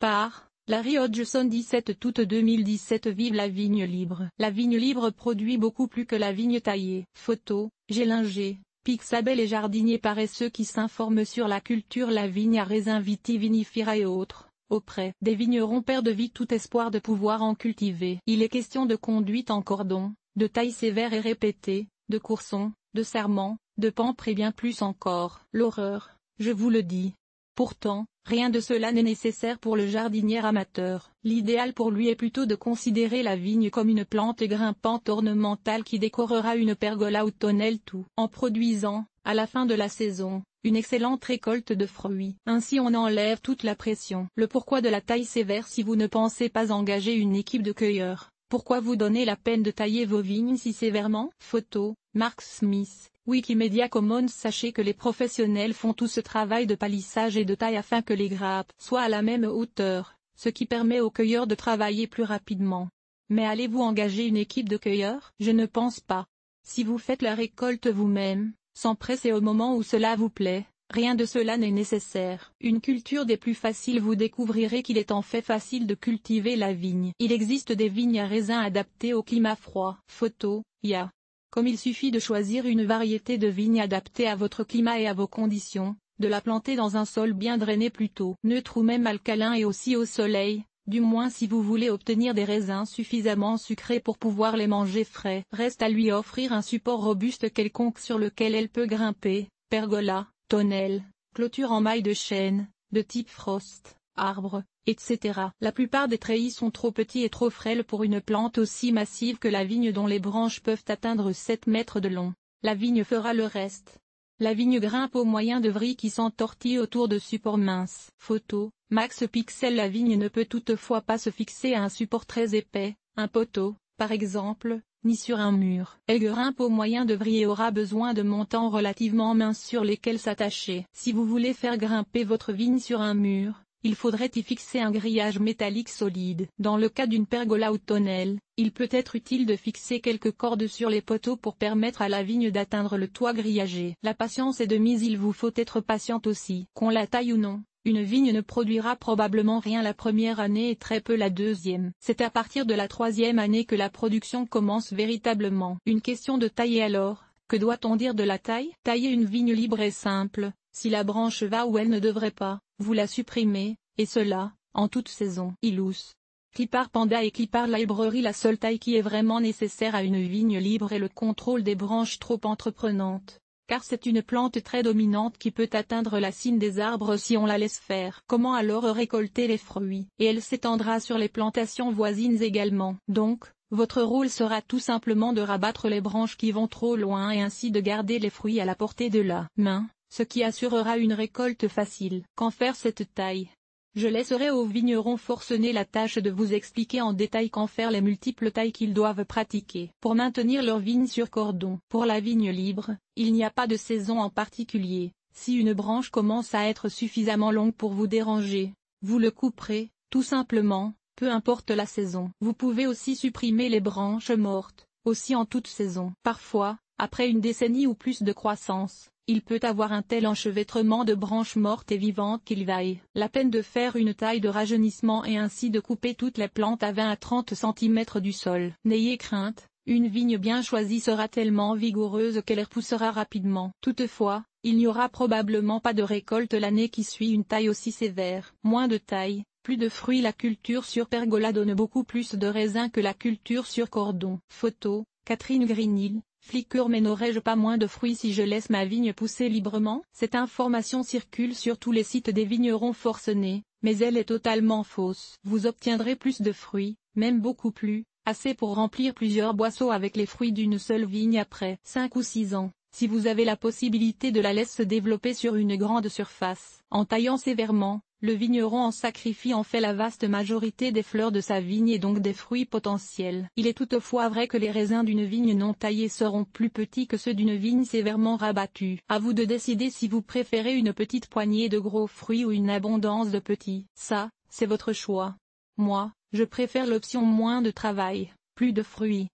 Par Larry Hodgson 17 août 2017. Vive la vigne libre. La vigne libre produit beaucoup plus que la vigne taillée. Photo, Gélinger, Pixabel et jardiniers paresseux qui s'informent sur la culture. La vigne à raisin vitivinifera et autres. Auprès des vignerons perdent vite tout espoir de pouvoir en cultiver. Il est question de conduite en cordon, de taille sévère et répétée, de courson, de serment, de pampre et bien plus encore. L'horreur, je vous le dis. Pourtant, rien de cela n'est nécessaire pour le jardinier amateur. L'idéal pour lui est plutôt de considérer la vigne comme une plante grimpante ornementale qui décorera une pergola ou tonnelle tout en produisant, à la fin de la saison, une excellente récolte de fruits. Ainsi on enlève toute la pression. Le pourquoi de la taille sévère. Si vous ne pensez pas engager une équipe de cueilleurs, pourquoi vous donner la peine de tailler vos vignes si sévèrement? Photo, Mark Smith, Wikimedia Commons. Sachez que les professionnels font tout ce travail de palissage et de taille afin que les grappes soient à la même hauteur, ce qui permet aux cueilleurs de travailler plus rapidement. Mais allez-vous engager une équipe de cueilleurs? Je ne pense pas. Si vous faites la récolte vous-même, sans presser au moment où cela vous plaît, rien de cela n'est nécessaire. Une culture des plus faciles. Vous découvrirez qu'il est en fait facile de cultiver la vigne. Il existe des vignes à raisin adaptées au climat froid. Photo, IA. Comme il suffit de choisir une variété de vigne adaptée à votre climat et à vos conditions, de la planter dans un sol bien drainé plutôt neutre ou même alcalin et aussi au soleil, du moins si vous voulez obtenir des raisins suffisamment sucrés pour pouvoir les manger frais. Reste à lui offrir un support robuste quelconque sur lequel elle peut grimper, pergola, tonnelle, clôture en maille de chêne, de type frost, arbre, etc. La plupart des treillis sont trop petits et trop frêles pour une plante aussi massive que la vigne dont les branches peuvent atteindre 7 mètres de long. La vigne fera le reste. La vigne grimpe au moyen de vrilles qui s'entortillent autour de supports minces. Photo, Max Pixel. La vigne ne peut toutefois pas se fixer à un support très épais, un poteau, par exemple, ni sur un mur. Elle grimpe au moyen de vrilles et aura besoin de montants relativement minces sur lesquels s'attacher. Si vous voulez faire grimper votre vigne sur un mur, il faudrait y fixer un grillage métallique solide. Dans le cas d'une pergola ou tonnelle, il peut être utile de fixer quelques cordes sur les poteaux pour permettre à la vigne d'atteindre le toit grillagé. La patience est de mise. Il vous faut être patiente aussi. Qu'on la taille ou non, une vigne ne produira probablement rien la première année et très peu la deuxième. C'est à partir de la troisième année que la production commence véritablement. Une question de taille. Et alors, que doit-on dire de la taille? Tailler une vigne libre est simple. Si la branche va où elle ne devrait pas, vous la supprimez, et cela, en toute saison. Ilous, Clipart Panda et Clipart Library. La seule taille qui est vraiment nécessaire à une vigne libre est le contrôle des branches trop entreprenantes, car c'est une plante très dominante qui peut atteindre la cime des arbres si on la laisse faire. Comment alors récolter les fruits? Et elle s'étendra sur les plantations voisines également. Donc, votre rôle sera tout simplement de rabattre les branches qui vont trop loin et ainsi de garder les fruits à la portée de la main, ce qui assurera une récolte facile. Qu'en faire cette taille? Je laisserai aux vignerons forcenés la tâche de vous expliquer en détail qu'en faire les multiples tailles qu'ils doivent pratiquer pour maintenir leur vigne sur cordon. Pour la vigne libre, il n'y a pas de saison en particulier. Si une branche commence à être suffisamment longue pour vous déranger, vous le couperez, tout simplement, peu importe la saison. Vous pouvez aussi supprimer les branches mortes, aussi en toute saison. Parfois, après une décennie ou plus de croissance, il peut avoir un tel enchevêtrement de branches mortes et vivantes qu'il vaille la peine de faire une taille de rajeunissement et ainsi de couper toutes les plantes à 20 à 30 cm du sol. N'ayez crainte, une vigne bien choisie sera tellement vigoureuse qu'elle repoussera rapidement. Toutefois, il n'y aura probablement pas de récolte l'année qui suit une taille aussi sévère. Moins de taille, plus de fruits. La culture sur pergola donne beaucoup plus de raisins que la culture sur cordon. Photo, Catherine Greenhill. Flicker. Mais n'aurai-je pas moins de fruits si je laisse ma vigne pousser librement? Cette information circule sur tous les sites des vignerons forcenés, mais elle est totalement fausse. Vous obtiendrez plus de fruits, même beaucoup plus, assez pour remplir plusieurs boisseaux avec les fruits d'une seule vigne après 5 ou 6 ans, si vous avez la possibilité de la laisser se développer sur une grande surface. En taillant sévèrement, le vigneron en sacrifie en fait la vaste majorité des fleurs de sa vigne et donc des fruits potentiels. Il est toutefois vrai que les raisins d'une vigne non taillée seront plus petits que ceux d'une vigne sévèrement rabattue. À vous de décider si vous préférez une petite poignée de gros fruits ou une abondance de petits. Ça, c'est votre choix. Moi, je préfère l'option moins de travail, plus de fruits.